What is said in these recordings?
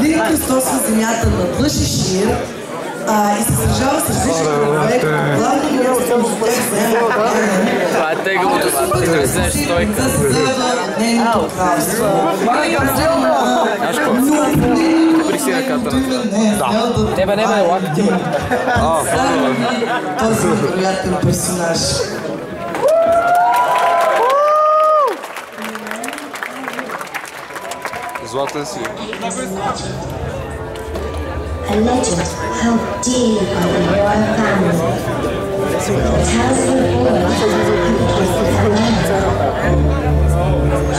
Лин кръстосва земята на Лъжи Шир и се сражава с различни врагове, като главно героя между тях взема Това е теганото, ти не вземеш стойка. за нейното кралство. Приси ръката на това. Тебе не ме лака ти ме. Този невероятен персонаж. Златен си. A legend held dearly by the royal family tells of a boy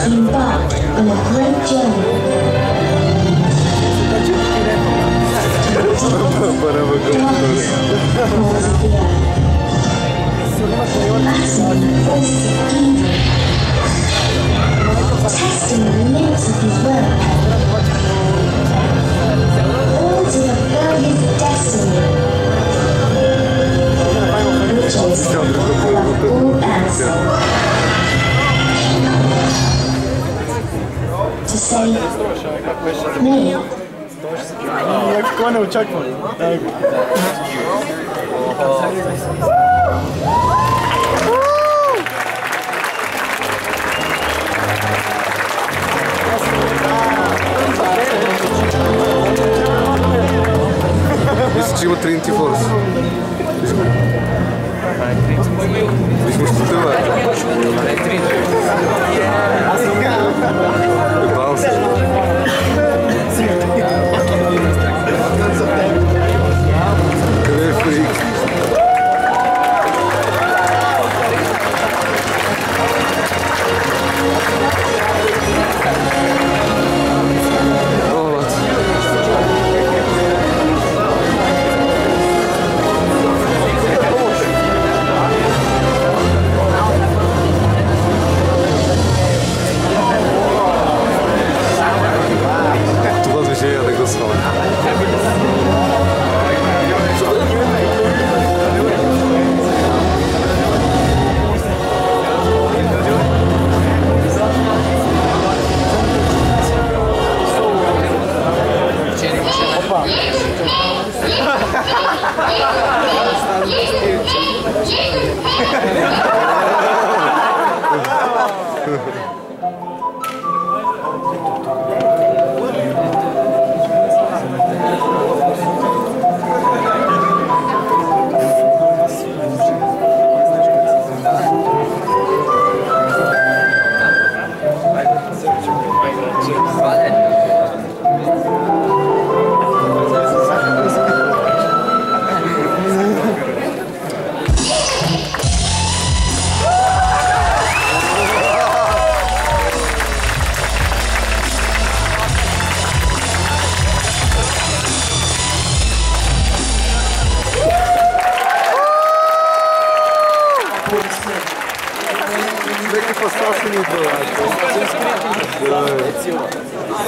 he embarked on a great journey to the darkest corners of the earth, battling the forces of evil, testing the limits of his will, all to fulfill his destiny, which is above all else to save me. Какво не очаквам? Мисля, че има Trinity Force. Виж мъщите, бе. Ебал се. Къде е фрик?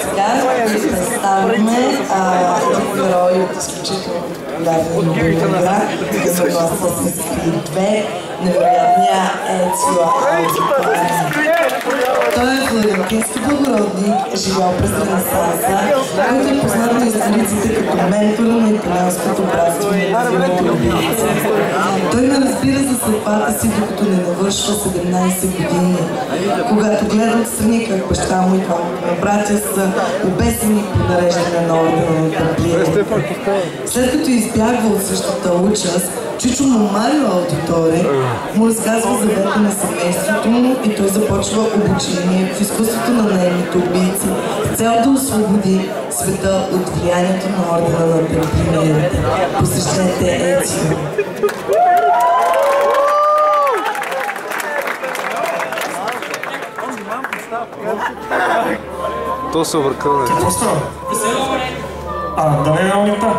Сега представяме един герой от изключително популярна игра, Assassin's Creed 2, невероятния Ецио Аудитори. Той е флорентински благородник, живял през Ренесанса, който е познат на историците като ментора на италианското братство на убийци. Той не разбира за съдбата си, докато не навършва 17 години. Когато гледа отстрани как баща му и двамата на братя са обесени по нареждане на ордена на Тамплиерите. След като избягва от същата участ, Чичо му Марио Аудитори му разказва завета на семейството му и той започва обучение в изкуството на наемните убийци с цел да освободи света от влиянието на ордена на Тамплиерите. Посещайте Ецио. То се объркал, не. Какво става? Да не е на улита?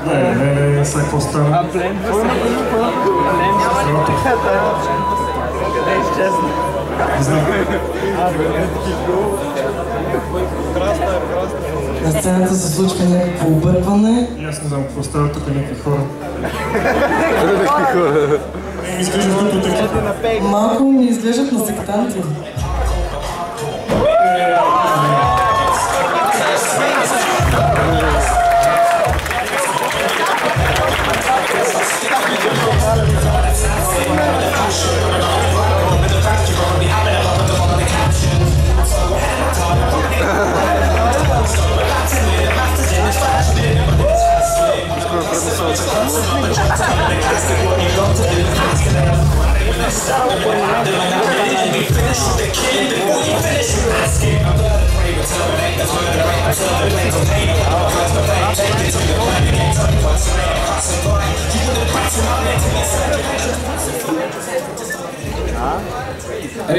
Не, сега какво става? Плен? На сцената се случва някакво объркване. И аз не знам какво става, тук някакви хора. Някакви хора. ми изглеждат като такива. Малко ми изглеждат на сектанти.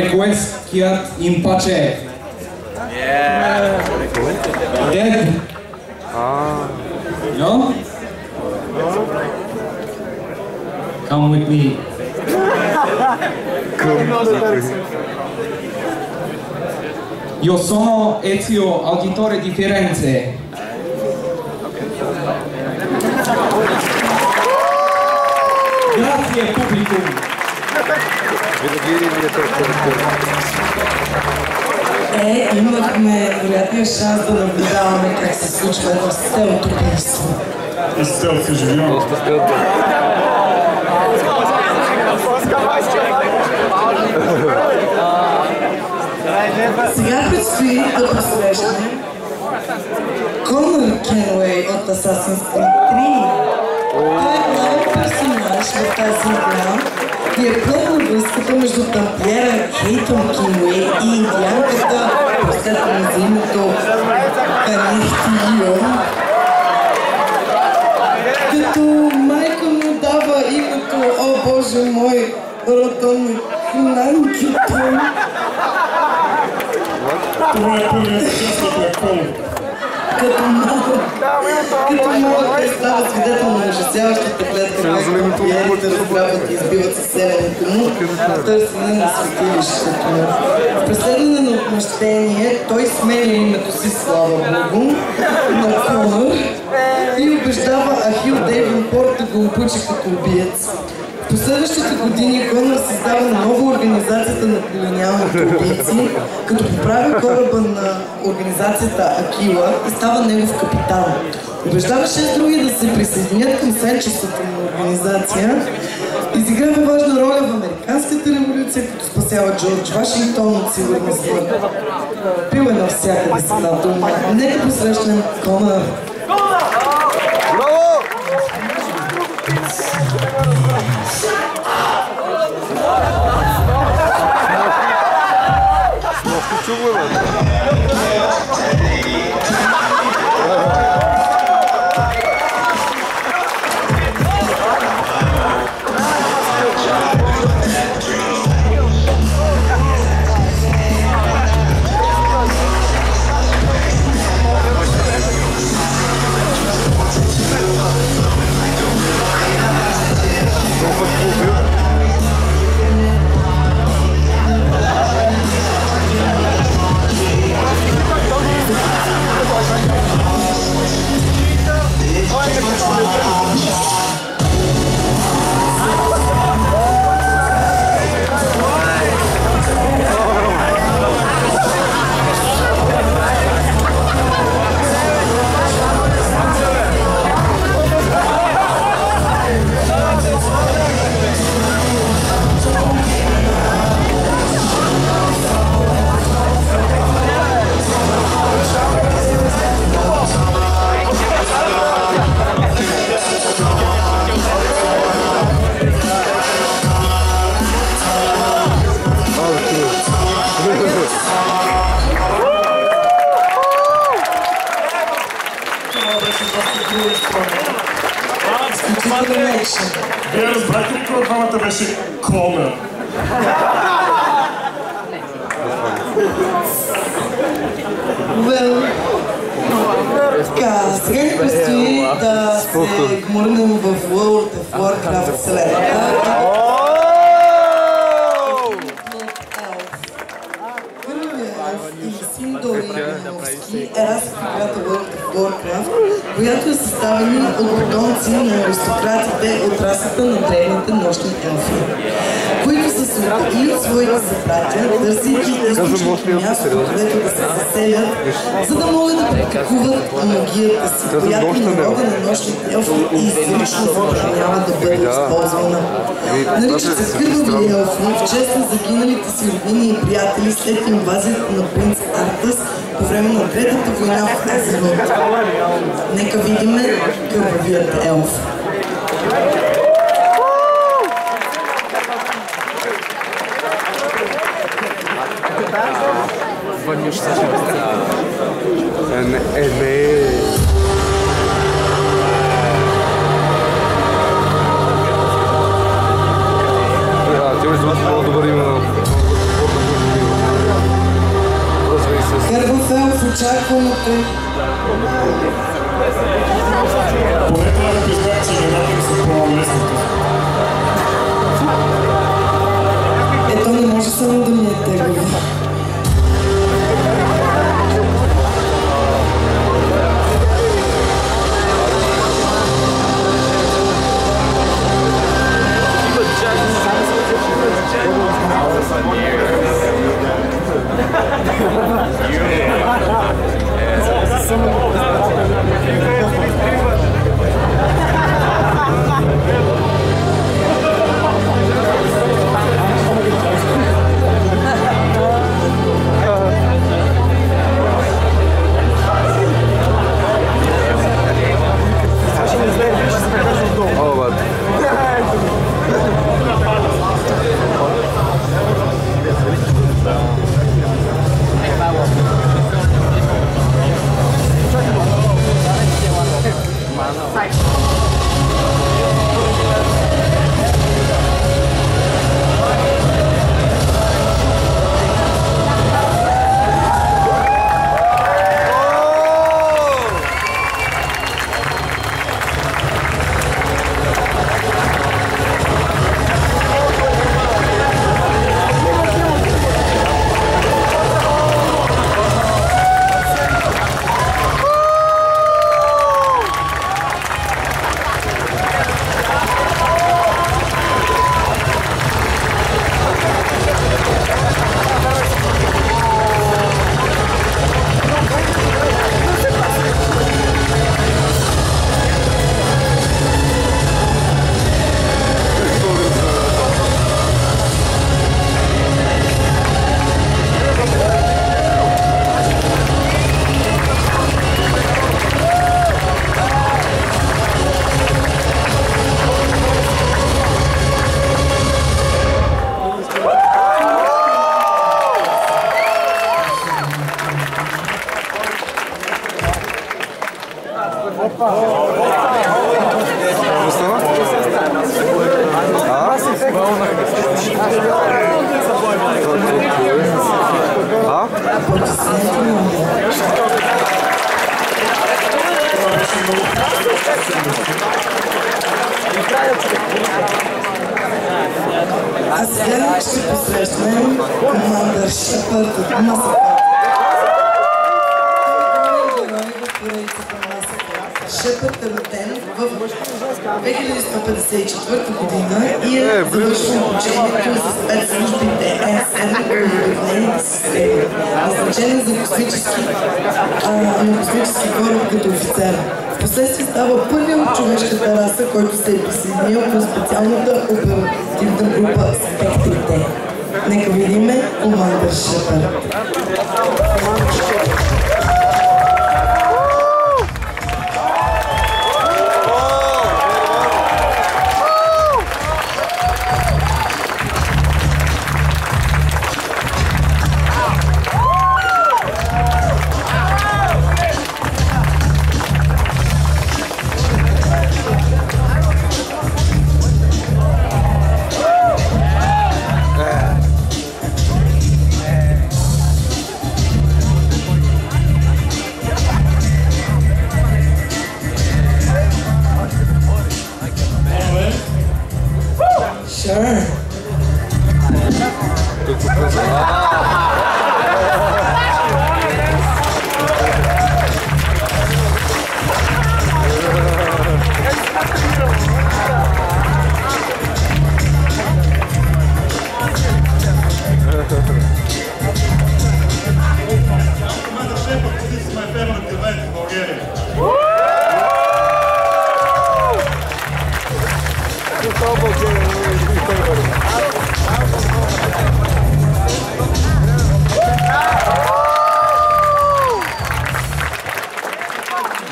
Request Kiat Impache. Dead. No? Come with me. Io sono Ezio Auditore di Firenze. Grazie pubblicum. Имахме вероятния шанс да наблюдаваме как се случва едно стелт убийство. И стелт съживявам. Сега предстои да посрещнем Конър Кенуей от Assassin's Creed 3. Той е главен персонаж в тази игра и е пълна връзката между тамплиера Хейтън Кенуей и индианката, простете ми за името, Канехтион. Като майка му дава името, о Боже мой, родон Хнанкитон. Това е първият участник на Конър. Като малък става свидетел на ужасяващата клетка, как тамплиерите разграбват и избиват съселянето му в търсене на светилището. В преследване на отмъщение той сменя името си, слава Богу, на Конър и убеждава Ахил Дейвенпорт да го обучи като убиец. В последващите години Конър създава нова организацията на колониалните убийци, като поправя кораба на организацията Акила и става негов капитан. Убеждава 6 други да се присъединят към сенчестата му организация. Изиграва важна роля в Американската революция, като спасява Джордж Вашингтон от сигурността. Пил е навсякъде с една дума. Нека посрещнем Конър. Вие разбрахте ли кой от двамата беше Конър? Така, сега ни предстои да се гмурнем в World of Warcraft вселената. Първият елф или Синдори класически е раса в играта World of Warcraft, която е съставена от потомци на аристократите от расата на древните нощни елфи, които са се отделили от своите събратя, търсейки източното място, където да се заселят, за да могат да практикуват магията си, която народа на нощните елфи изрично забранява да бъде използвана. Наричат се кръгови елфи в чест на загиналите си роднини и приятели след инвазията на принц Артас по време на Третата война в Азерот. Нека видим кръговият елф. По-добър има Кръгов елф, очакването. Поне трябва да признаят, че имената ми са по-лесните. Ето не може само да ми е тегаво. А сега ще посрещнем Командър Шепард от Масака. Шепард е роден в 2154 година и е завършил обучението за спецслужбите СН в нейните системи. Назначен е за космически кораб като офицер. Впоследствие става първият от човешката раса, който се е присъединил към специалната оперативна група Спектрите. Нека видиме Командър Шепард.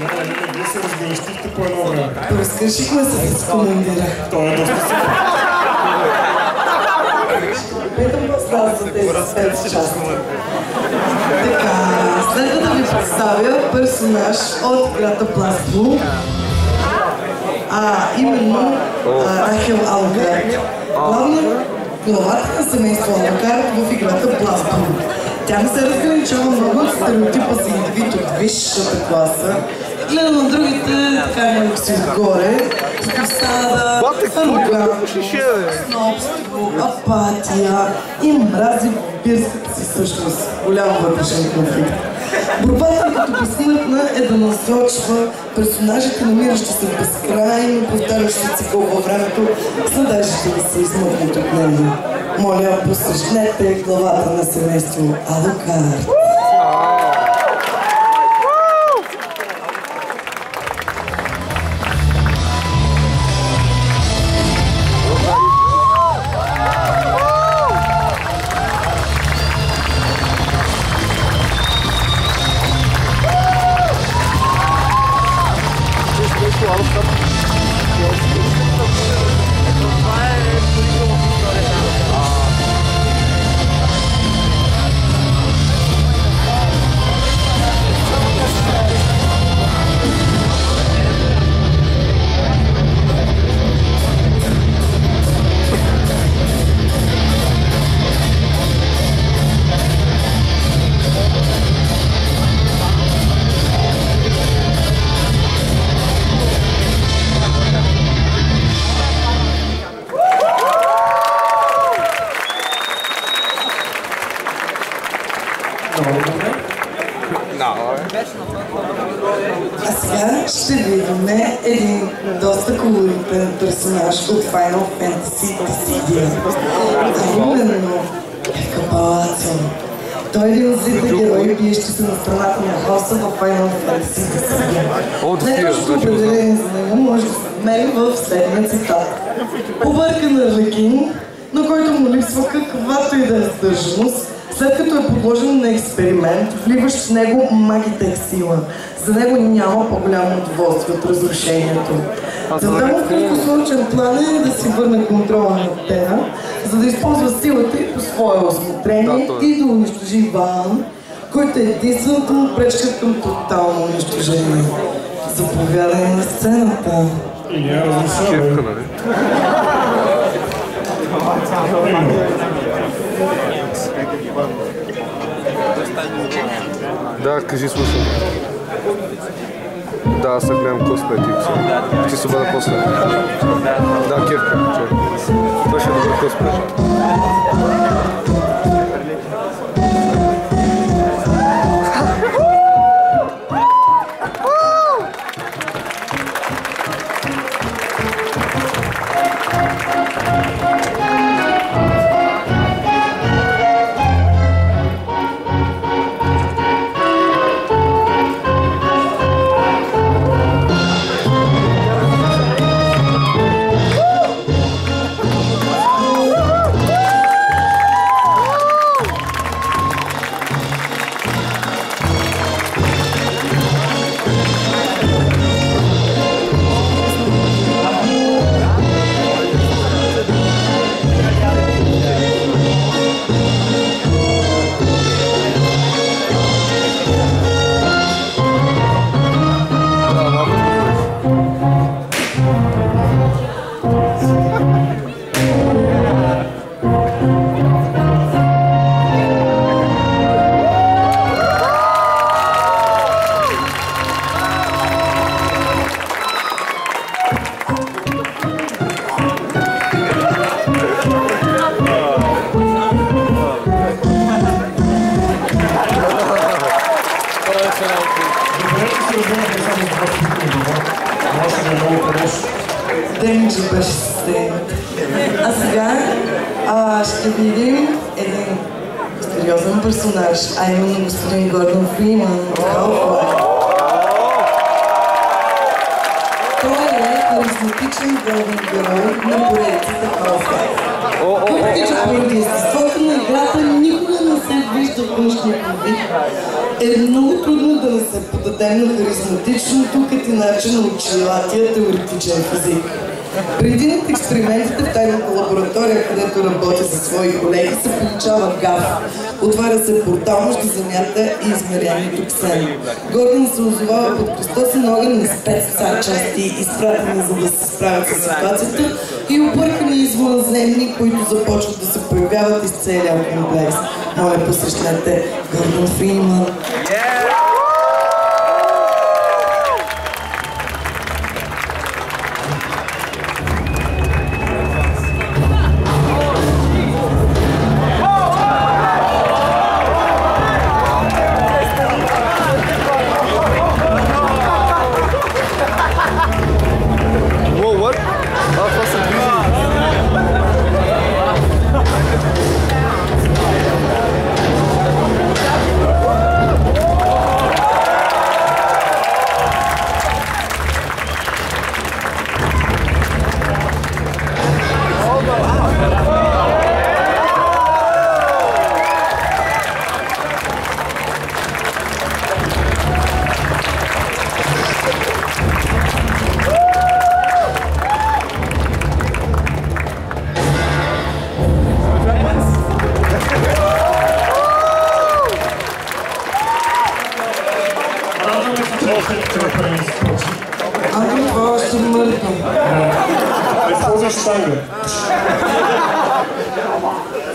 Вие се разграничихте по едно време. Разкършихме се с командира. Той е доста си. Питам по-слава за тези 5 часа. Така, следва да ви представя персонаж от играта Blast Blue. Именно Рахел Алгард. Главата на семейство Алгард в играта Blast Blue. Тя не се разграничава много от стереотипа си индивид от висшата класа. Гледа на другите, така малко си отгоре, стада, арогантност, снобство, апатия и мрази бирската си същност. Голям вътрешен конфликт. Борбата, като безсмъртна, е да насочва персонажите, намиращи се в безкрайно повтарящи цикъл във времето, с надеждите да се измъкнат от него. Моля, посрещнете главата на семейство Алгард. А сега ще видим един доста колоритен персонаж от Final Fantasy Dissidia. А именно Капалацио. Той е един от злите герои, биещи се на страната на хаоса в Final Fantasy Dissidia. Най-точното определение за него може да се намери в следния цитат. Побъркан арлекин, на който му липсва каквато и да е сдържаност, след като е подложен на експеримент, вливащ в него магите сила. За него няма по-голямо удоволствие от разрушението. Целта му в краткосрочен план е да си върне контрола на Тена, за да използва силата и по свое усмотрение и да унищожи Ваан, който е единствената му пречка към тотално унищожение. Заповядай на сцената. И няма разрушаване. Да, кажи, слушам. Да, аз се гледам косметик. Ще се бъда после. Да, кефка. Това ще е добър косметик. Денчо беше стегнат. А сега ще видим един мистериозен персонаж, а именно господин Гордон Фриман от Half-Life. Той е харизматичен главен герой на поредицата Half-Life. Въпреки че поради естеството на играта никога не се вижда усеща външния вид, е много трудно да не се подадем на харизматичното като начин на очилатия теоретичен физик. При един от експериментите в тайната лаборатория, където работя със свои колеги, се получава гаф. Отваря се портал между Земята и измерението Ксен. Гордън се озовава под кръстосен огън на спецчасти, изпратени за да се справят с ситуацията, и объркани извънземни, които започват да се появяват из целия комплекс. Моля, посрещнете Гордън Фриман.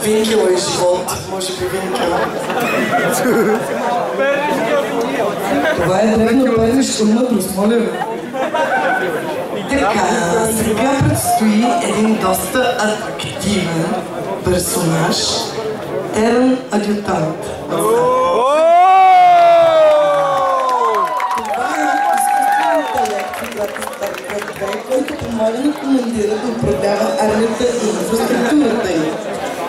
Винкела и живот, може би винкела. Това е древна първища мъдрост, моля ви. Така, сега предстои един доста атрактивен персонаж, Терен Адютант. Който помага на командира да управлява армията и инфраструктурата ѝ.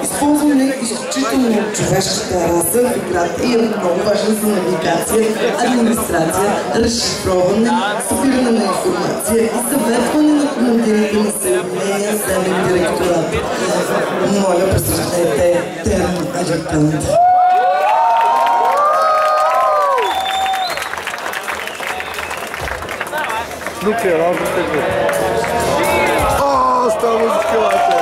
Използване изключително от човешката раса в играта и е много важен за навигация, администрация, разшифроване, събиране на информация и съветване на командирите на съединения с земен директорат. Моля, посрещнете Терен Адютант. Nuke, razlog tebe. Oooo, stava muzikilate.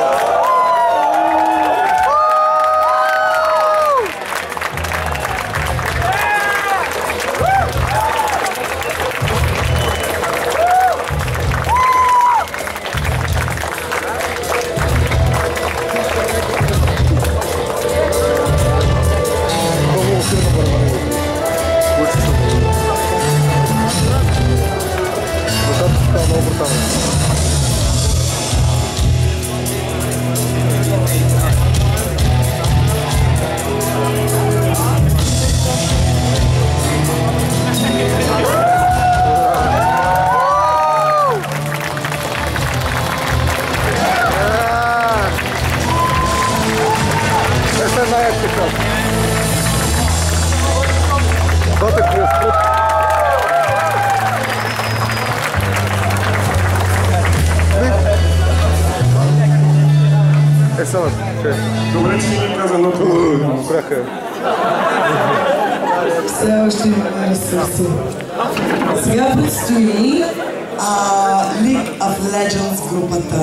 Добре, че ми каза едното. Браха. Все още имаме ресурси. Сега предстои League of Legends групата.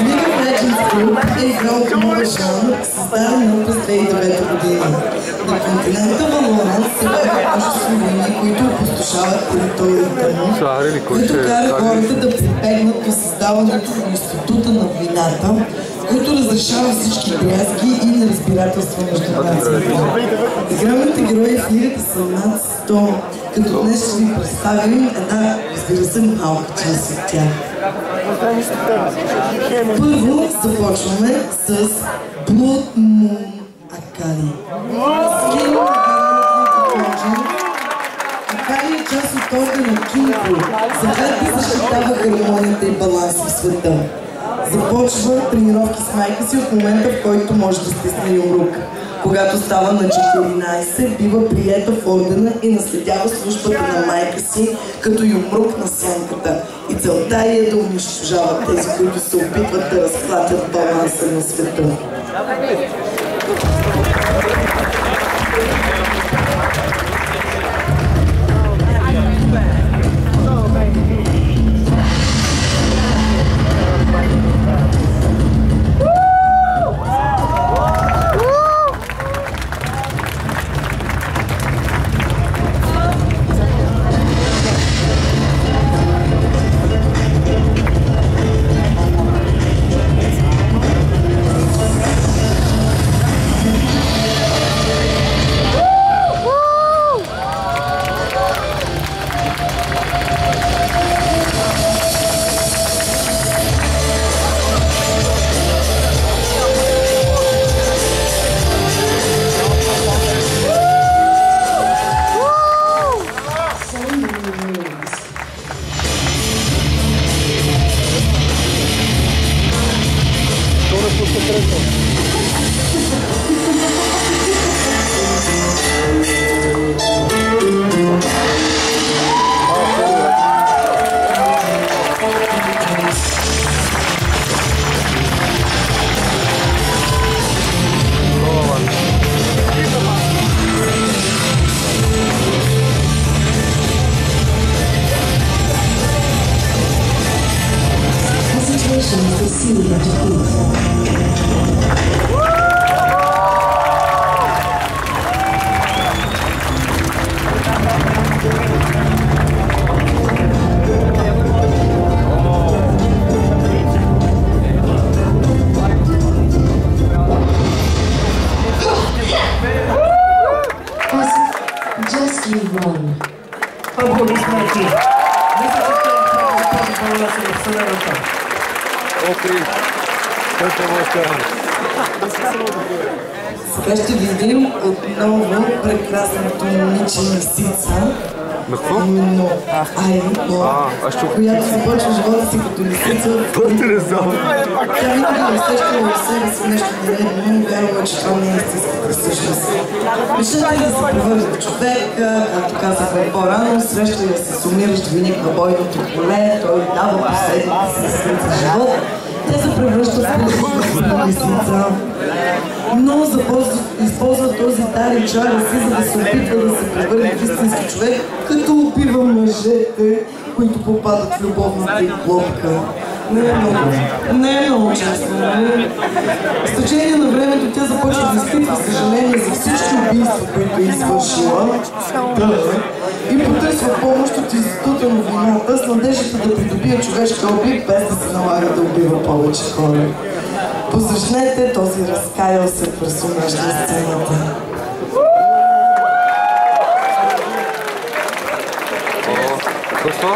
League of Legends Group е игра от нова жанр, създадена през 2009 година. На континента Валоран се бяха множество войни, които опустошават територията му, които карат хората да прибегнат до създаването на института на войната, който разрешава всички дрязги и неразбирателства между нациите. Игралните герои в лигата са над 100, като днес ще ви представим една, разбира се, малка част от тях. Първо започваме с Blood Moon Akali. Акали е част от ордена Кинко, за която защитава хармонията и баланса в света. Започва тренировки с майка си от момента, в който може да стисне юмрук. Когато става на 14, бива приета в ордена и наследява службата на майка си като юмрук на сянката. И целта е да унищожава тези, които се опитват да разклатят баланса на света. Hesitation is the seed of defeat. Just you run. Аплодисменти. Мисля, че това е на Вселената. Окей. Който може Сега ще видим отново прекрасното момиче Лисица. На какво? Именно Айри, която започва живота си като лисица. Пъти не знам. Тя никога не усещала в себе си нещо нередно и вярвала, че това не е истинската същност. Мечтата да се превърне в човека, както казахме по-рано, среща я с умиращ войник на бойното поле, той дава последните си сили за живот. Тя се превръща в лисица, но използва този дар и чара си, за да се опитва да се превърне в истински човек, като убива мъжете, които попадат в любовната й клопка. Не е много честно, нали? С течение на времето тя започва да изпитва съжаление за всички убийства, които е извършила. И потърсва помощ от Института на войната с надеждата да придобие човешка облик, без да се налага да убива повече хора. Посрещнете този разкаял се персонаж на сцената. Какво?